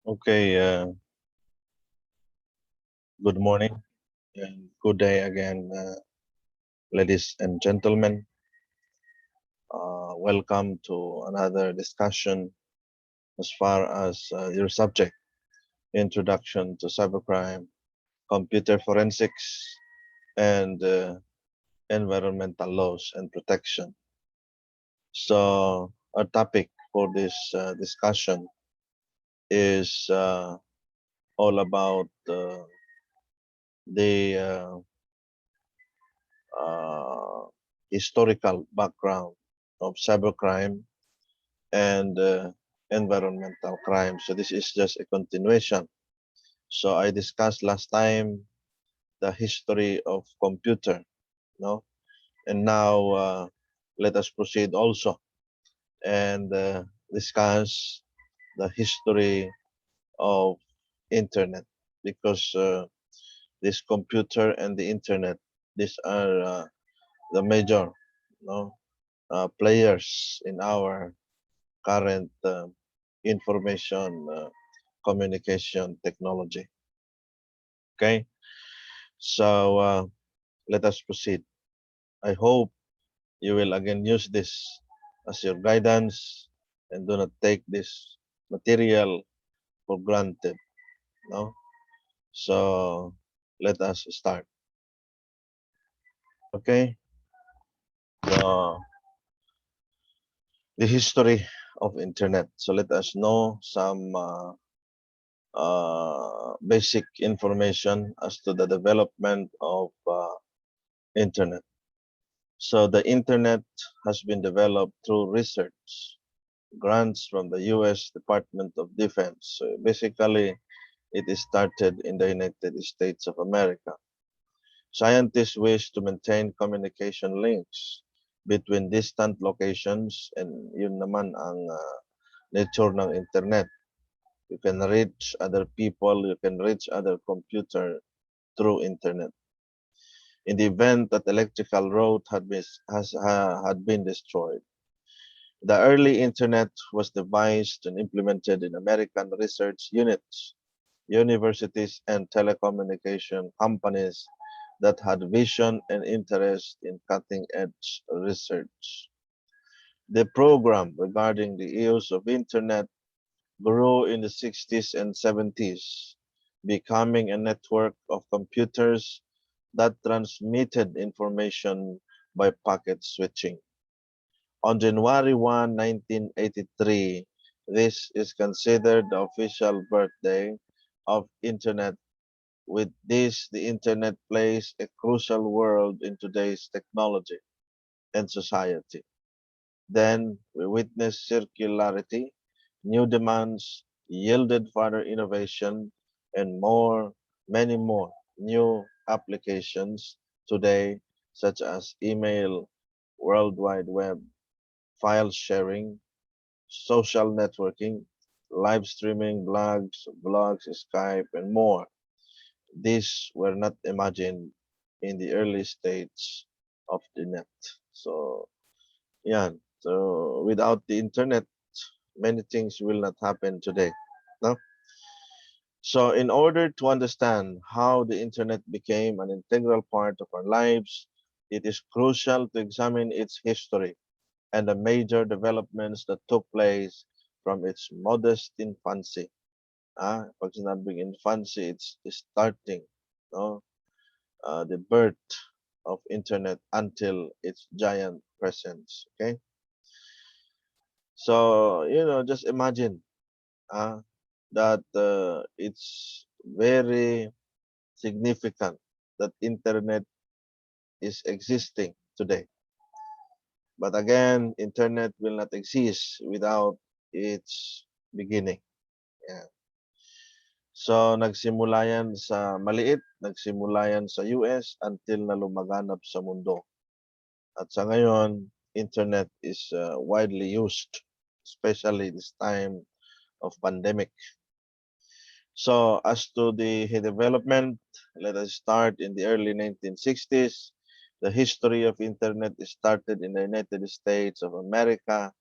Okay, good morning and good day again, ladies and gentlemen. Welcome to another discussion as far as your subject, Introduction to Cybercrime, Computer Forensics, and Environmental Laws and Protection. So, our topic for this discussion is all about the uh, historical background of cybercrime and environmental crime. So this is just a continuation. So I discussed last time the history of computer, no, and now let us proceed also and discuss the history of internet because this computer and the internet, these are the major, no, players in our current information communication technology. Okay, so let us proceed. I hope you will again use this as your guidance and do not take this material for granted. No, so let us start. Okay, the the history of internet. So let us know some basic information as to the development of internet. So the internet has been developed through research grants from the U.S. Department of Defense. So basically, it is started in the United States of America. Scientists wish to maintain communication links between distant locations and yun naman ang nature ng internet. You can reach other people, you can reach other computer through internet. In the event that electrical road had been destroyed, the early internet was devised and implemented in American research units, universities, and telecommunication companies that had vision and interest in cutting-edge research. The program regarding the use of internet grew in the 60s and 70s, becoming a network of computers that transmitted information by packet switching. On January 1, 1983, this is considered the official birthday of Internet. With this, the Internet plays a crucial role in today's technology and society. Then we witness circularity, new demands yielded further innovation, and many more new applications today, such as email, World Wide Web, file sharing, social networking, live streaming, blogs, Skype, and more. These were not imagined in the early stage of the net. So, yeah. So, without the internet, many things will not happen today. No? So, in order to understand how the internet became an integral part of our lives, it is crucial to examine its history and the major developments that took place from its modest infancy. Pag sinabing infancy, it's starting, no? The birth of internet until its giant presence. Okay, so just imagine that it's very significant that internet is existing today. But again, internet will not exist without its beginning. Yeah. So nagsimula yan sa maliit, nagsimula yan sa US until na lumaganap sa mundo. At sa ngayon, internet is widely used, especially this time of pandemic. So as to the development, let us start in the early 1960s. The history of internet started in the United States of America.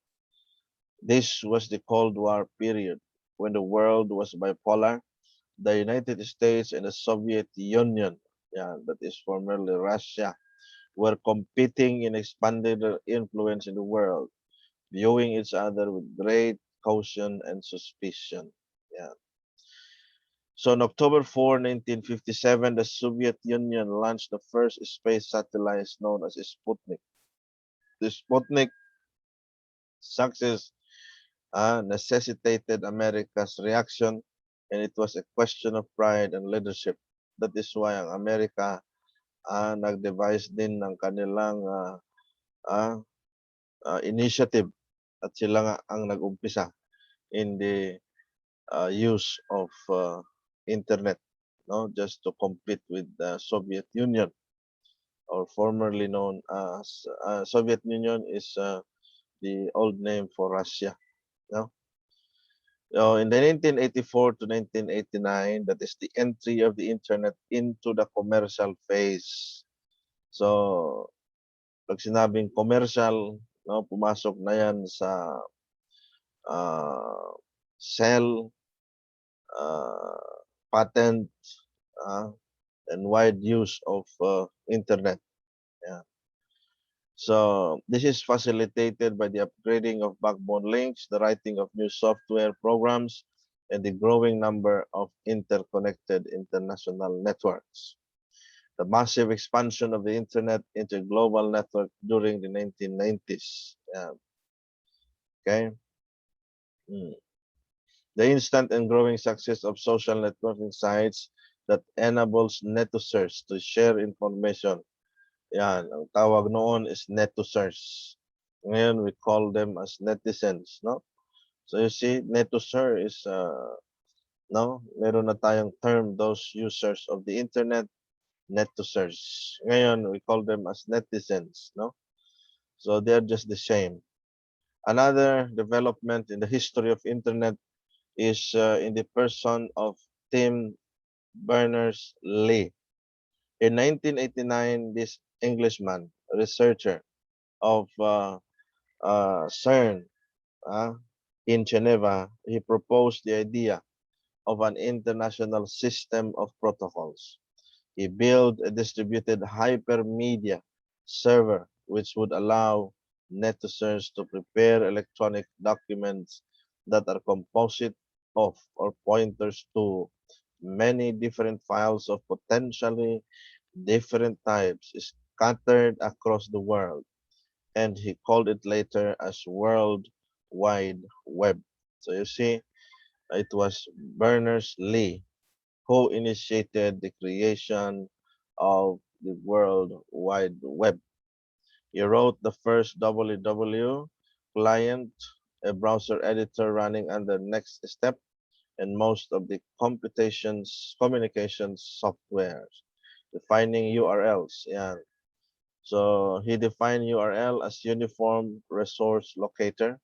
This was the Cold War period. when the world was bipolar, the United States and the Soviet Union, yeah, that is formerly Russia, were competing in expanding their influence in the world, viewing each other with great caution and suspicion. Yeah. So on October 4, 1957, the Soviet Union launched the first space satellite known as Sputnik. The Sputnik success necessitated America's reaction, and it was a question of pride and leadership. That is why ang Amerika nag-devise din ng kanilang ah, initiative at sila nga ang nag-umpisa in the use of internet, no, just to compete with the Soviet Union, or formerly known as Soviet Union is the old name for Russia, no. So in the 1984 to 1989, that is the entry of the internet into the commercial phase. So pag sinabing commercial, no, pumasok na yan sa sell, patent, uh, and wide use of internet. Yeah. So this is facilitated by the upgrading of backbone links, the writing of new software programs, and the growing number of interconnected international networks. The massive expansion of the internet into a global network during the 1990s. Yeah. Okay. Mm. The instant and growing success of social networking sites that enables netizens to share information. Yan, ang tawag noon is netizens. Ngayon, we call them as netizens, no? So you see, netizer is, no, meron na tayong term, those users of the internet, netizers. Ngayon, we call them as netizens, no? So they're just the same. Another development in the history of internet is in the person of Tim Berners-Lee. In 1989, this Englishman, researcher of CERN in Geneva, he proposed the idea of an international system of protocols. He built a distributed hypermedia server which would allow netizens to prepare electronic documents that are composite of or pointers to many different files of potentially different types scattered across the world, and he called it later as World Wide Web. So you see, it was Berners-Lee who initiated the creation of the World Wide Web. He wrote the first www client, a browser editor running under Next Step, and most of the communications softwares, defining URLs. Yeah. So he defined URL as Uniform Resource Locator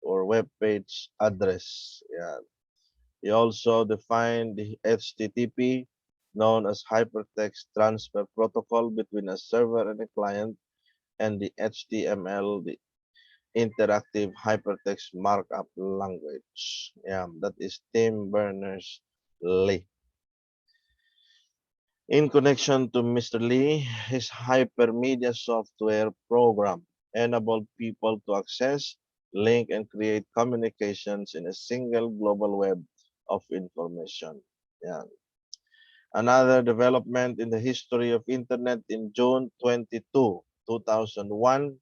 or web page address. Yeah. He also defined the HTTP, known as Hypertext Transfer Protocol, between a server and a client, and the HTML, the Interactive Hypertext Markup Language. Yeah, that is Tim Berners-Lee. In connection to Mr. Lee, his hypermedia software program enabled people to access, link, and create communications in a single global web of information. Yeah. Another development in the history of internet in June 22, 2001,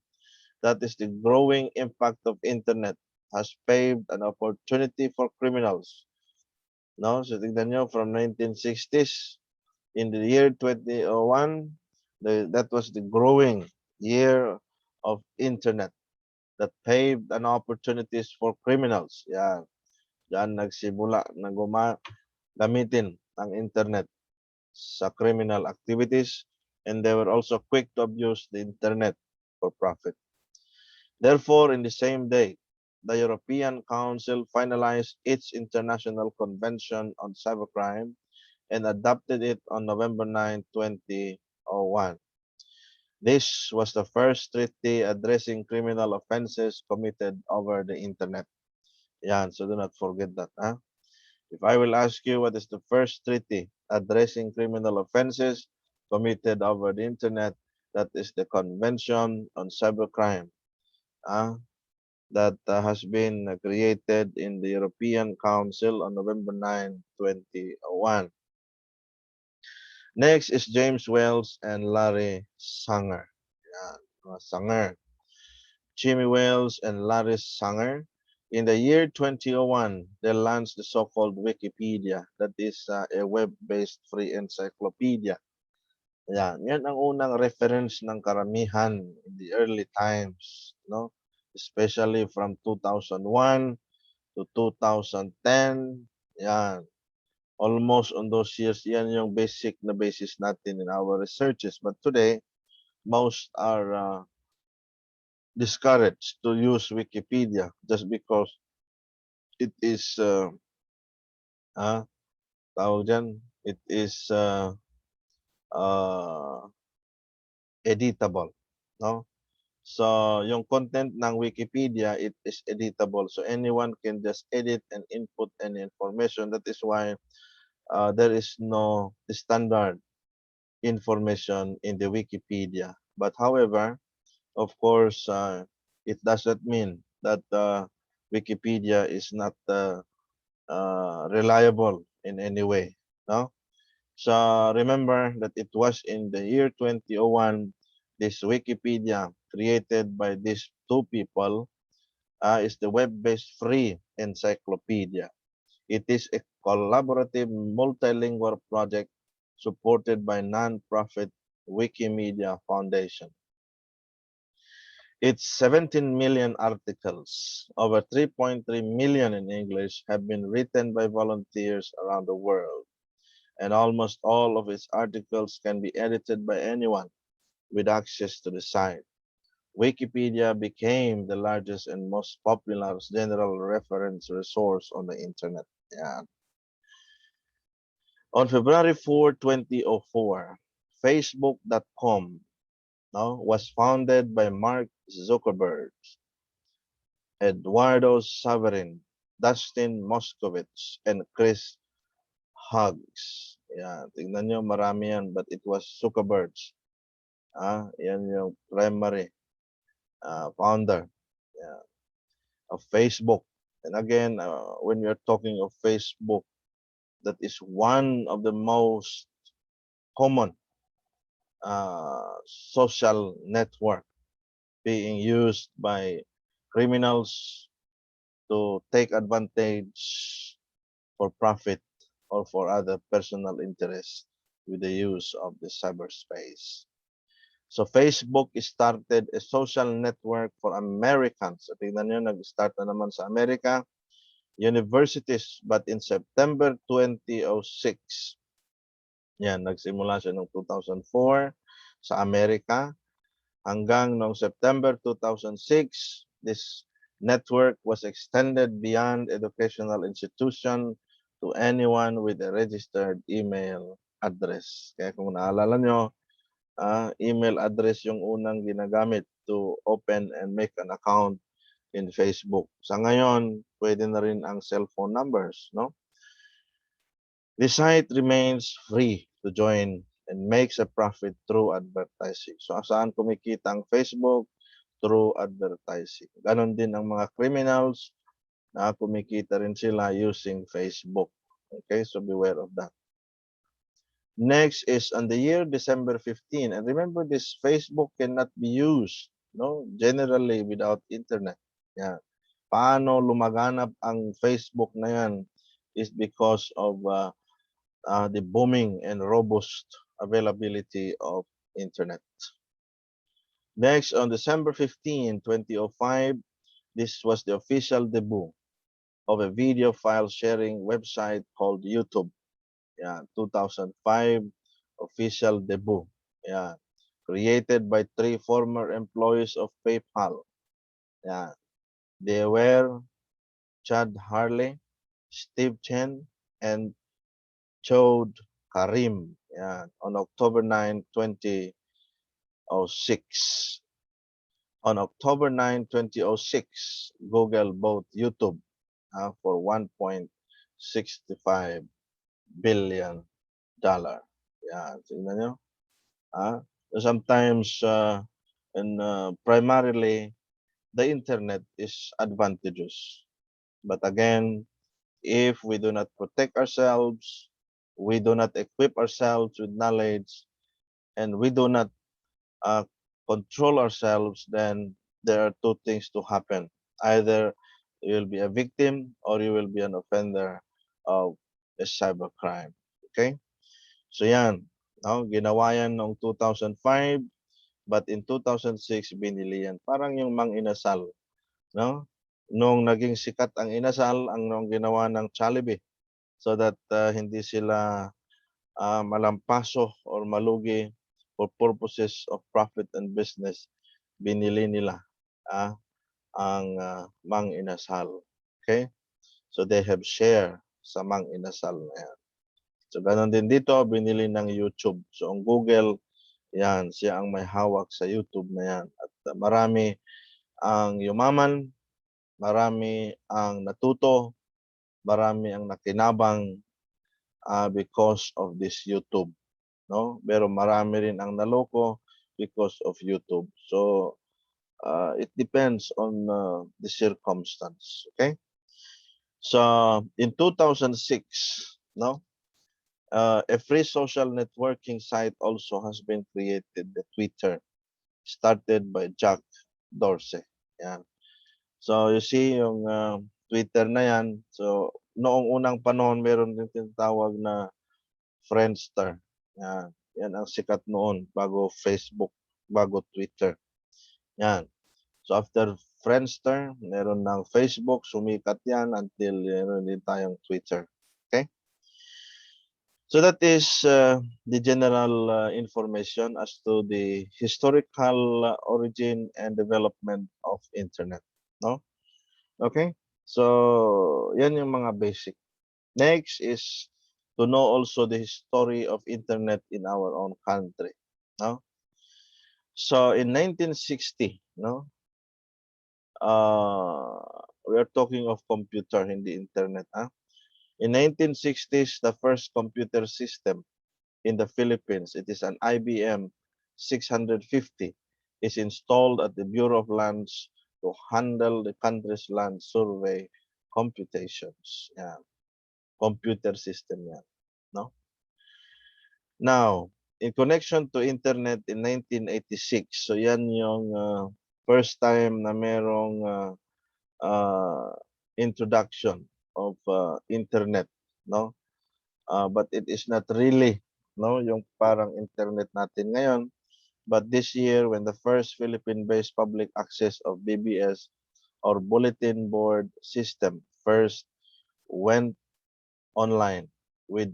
that is the growing impact of internet has paved an opportunity for criminals. No, so tignan nyo, from 1960s, in the year 2001, that was the growing year of internet that paved an opportunities for criminals. Yan, yan nagsimula na gamitin ang internet sa criminal activities, and they were also quick to abuse the internet for profit. Therefore, in the same day, the European Council finalized its International Convention on Cybercrime and adopted it on November 9, 2001. This was the first treaty addressing criminal offenses committed over the internet. Yan, so do not forget that. Huh? If I will ask you what is the first treaty addressing criminal offenses committed over the internet, that is the Convention on Cybercrime. Uh, that has been created in the European Council on November 9, 2001. Next is James Wells and Larry Sanger. Yan, Sanger. Jimmy Wales and Larry Sanger. In the year 2001, they launched the so-called Wikipedia, that is a web-based free encyclopedia. Yan ang unang reference ng karamihan in the early times, no? Especially from 2001 to 2010. Yan. Almost on those years, yan yung basic na basis natin in our researches. But today, most are discouraged to use Wikipedia just because it is ah, tawag dyan, it is uh, editable, no? So, yung content ng Wikipedia, it is editable. So, anyone can just edit and input any information. That is why there is no standard information in the Wikipedia. But however, of course, it does not mean that Wikipedia is not reliable in any way. No? So remember that it was in the year 2001, this Wikipedia created by these two people is the web-based free encyclopedia. It is a collaborative multilingual project supported by non-profit Wikimedia Foundation. Its 17 million articles, over 3.3 million in English, have been written by volunteers around the world, and almost all of its articles can be edited by anyone with access to the site. Wikipedia became the largest and most popular general reference resource on the internet. Yeah. On February 4, 2004, Facebook.com was founded by Mark Zuckerberg, Eduardo Saverin, Dustin Moskovitz, and Chris Hughes. Yeah, tingnan nyo, marami yan, but it was Zuckerberg. Yan yung primary founder, yeah, of Facebook. And again, when you're talking of Facebook, that is one of the most common social network being used by criminals to take advantage for profit or for other personal interest with the use of the cyberspace. So Facebook started a social network for Americans. So tingnan nyo, nag-start na naman sa Amerika, universities, but in September 2006, yan, nagsimula siya noong 2004 sa Amerika hanggang noong September 2006, this network was extended beyond educational institution to anyone with a registered email address. Kaya kung naalala nyo, email address yung unang ginagamit to open and make an account in Facebook. Sa ngayon, pwede na rin ang cellphone numbers, no? The site remains free to join and makes a profit through advertising. So, saan kumikita ang Facebook? Through advertising. Ganon din ang mga criminals na kumikita rin sila using Facebook. Okay, so beware of that. Next is on the year December 15. And remember, this Facebook cannot be used, no, generally without internet. Yeah. Paano lumaganap ang Facebook na yan is because of the booming and robust availability of internet. Next, on December 15, 2005, this was the official debut of a video file sharing website called YouTube. Yeah, 2005 official debut. Yeah, created by 3 former employees of PayPal. Yeah, they were Chad Harley, Steve Chen, and Chode Karim. Yeah, on October 9, 2006. On October 9, 2006, Google bought YouTube for $1.65 billion. Yan, tingnan nyo. So sometimes, and primarily, the internet is advantageous. But again, if we do not protect ourselves, we do not equip ourselves with knowledge, and we do not uh, control ourselves, then there are two things to happen. Either you will be a victim or you will be an offender of a cybercrime. Okay? So yan, no? Ginawa yan noong 2005, but in 2006 binili yan. Parang yung Mang Inasal, no? Nung naging sikat ang Inasal, ang nung ginawa ng Jollibee so that hindi sila malampaso or malugi for purposes of profit and business, binili nila ah, ang Mang Inasal. Okay? So they have share sa Mang Inasal na yan. So ganun din dito, binili ng YouTube. So ang Google, yan, siya ang may hawak sa YouTube na yan. At marami ang yumaman, marami ang natuto, marami ang nakinabang because of this YouTube, no? Pero marami rin ang naloko because of YouTube. So it depends on the circumstance, okay? So in 2006, no? A free social networking site also has been created, the Twitter, started by Jack Dorsey. Yan. So you see yung Twitter na yan. So noong unang panahon meron din tinatawag na Friendster. Yan. Yan ang sikat noon bago Facebook, bago Twitter. Yan. So after Friendster, meron ng Facebook, sumikat yan until meron din tayong Twitter. Okay? So that is the general information as to the historical origin and development of internet, no? Okay? So, yan yung mga basic. Next is to know also the history of internet in our own country, no? So in 1960, no? We are talking of computer, hindi internet, In 1960s, the first computer system in the Philippines, it is an IBM 650, is installed at the Bureau of Lands to handle the country's land survey computations. Yan. Computer system yan. No? Now, in connection to internet in 1986, so yan yung first time na merong introduction of internet, no? But it is not really, no, yung parang internet natin ngayon. But this year, when the first Philippine-based public access of BBS or bulletin board system first went online with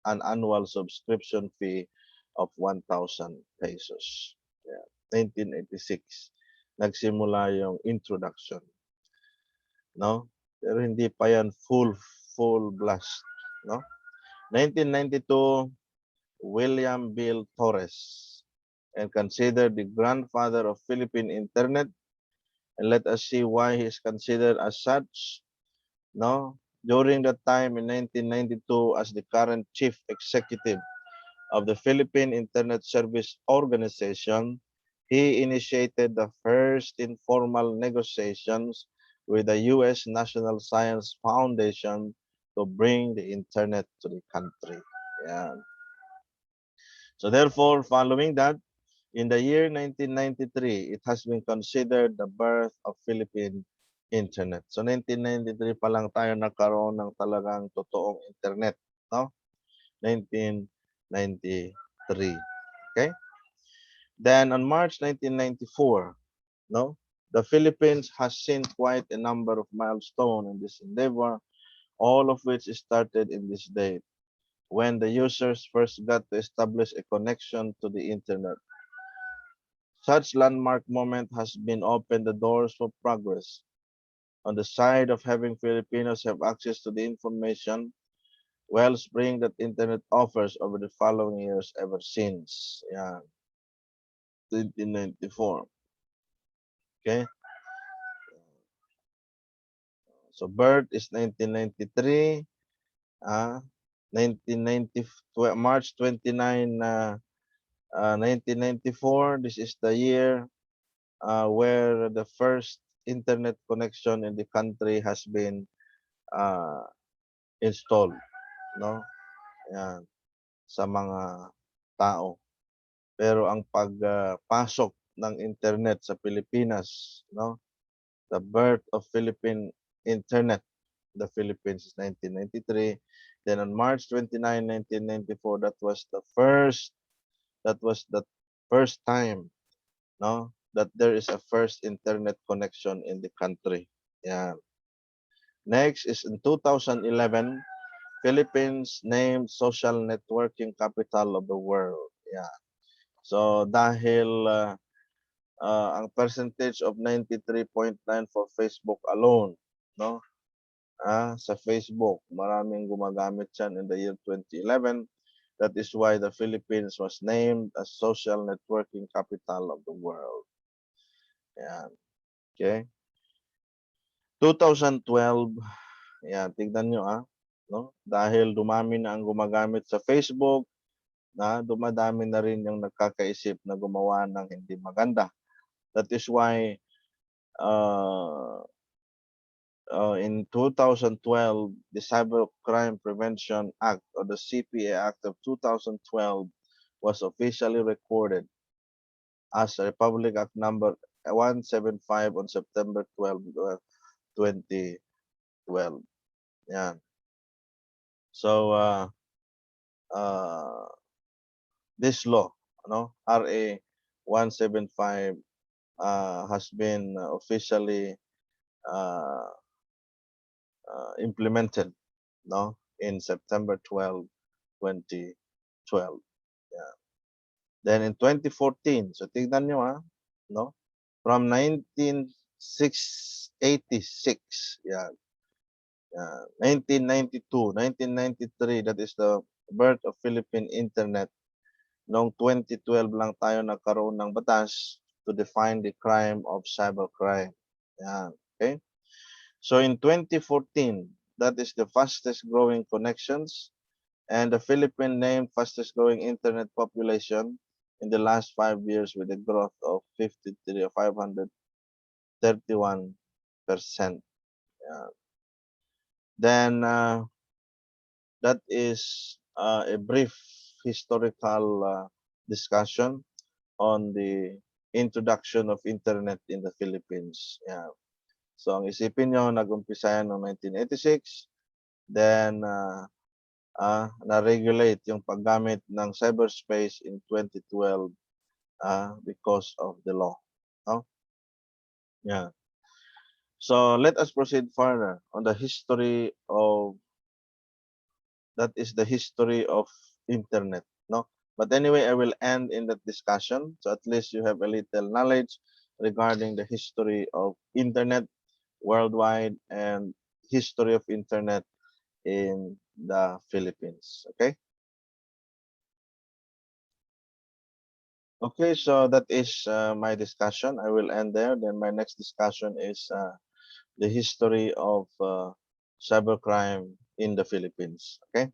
an annual subscription fee of 1,000 pesos. Yeah. 1986, nagsimula yung introduction, no? Pero hindi pa yan full blast, no? 1992, William Bill Torres, and considered the grandfather of Philippine Internet. And let us see why he is considered as such. No, during that time in 1992, as the current chief executive of the Philippine Internet Service Organization, he initiated the first informal negotiations with the U.S. National Science Foundation to bring the internet to the country. Yan. So therefore, following that, in the year 1993, it has been considered the birth of Philippine Internet. So 1993 pa lang tayo nagkaroon ng talagang totoong internet, no? 1993. Okay? Then on March 1994, no? The Philippines has seen quite a number of milestones in this endeavor, all of which started in this date, when the users first got to establish a connection to the internet. Such landmark moment has been opened the doors for progress on the side of having Filipinos have access to the information wellspring that internet offers over the following years ever since. Yeah, 1994. Okay. So birth is 1993, 1990, March 29, 1994. This is the year where the first internet connection in the country has been uh, installed, no? Yan, sa mga tao. Pero ang pagpasok ng internet sa Pilipinas, no? The birth of Philippine Internet, the Philippines is 1993. Then on March 29, 1994, that was the first time, no, that there is a first internet connection in the country. Yeah. Next is in 2011, Philippines named social networking capital of the world. Yeah. So dahil ang percentage of 93.9 for Facebook alone, no? Sa Facebook, maraming gumagamit yan in the year 2011. That is why the Philippines was named as social networking capital of the world. Yan. Okay. 2012, yan, tignan nyo no? Dahil dumami na ang gumagamit sa Facebook, dumadami na rin yung nagkakaisip na gumawa ng hindi maganda. That is why in 2012, the Cybercrime Prevention Act or the CPA Act of 2012 was officially recorded as a Republic Act number 175 on September 12, 2012. Yan. So this law, RA 175 has been officially implemented, in September 12, 2012. Yeah. Then in 2014, so tignan nyo no? From 1986, 1992, 1993, that is the birth of Philippine Internet. Noong 2012 lang tayo nagkaroon ng batas to define the crime of cybercrime. Yan, okay? So in 2014, that is the fastest growing connections and the Philippine named fastest growing internet population in the last 5 years with a growth of 531%. Yeah. Then that is a brief historical discussion on the introduction of internet in the Philippines. Yeah. So ang isipin nyo, nag-umpisa yan noong 1986, then na-regulate yung paggamit ng cyberspace in 2012 because of the law. No? Yeah. So let us proceed further on the history of, that is the history of internet. No? But anyway, I will end in that discussion. So at least you have a little knowledge regarding the history of internet worldwide and history of internet in the Philippines. Okay. Okay, so that is my discussion. I will end there. Then my next discussion is the history of cybercrime in the Philippines. Okay.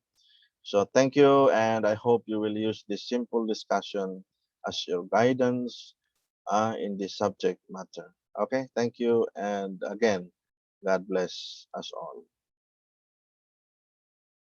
So thank you, and I hope you will use this simple discussion as your guidance in this subject matter. Okay, thank you, and again, God bless us all.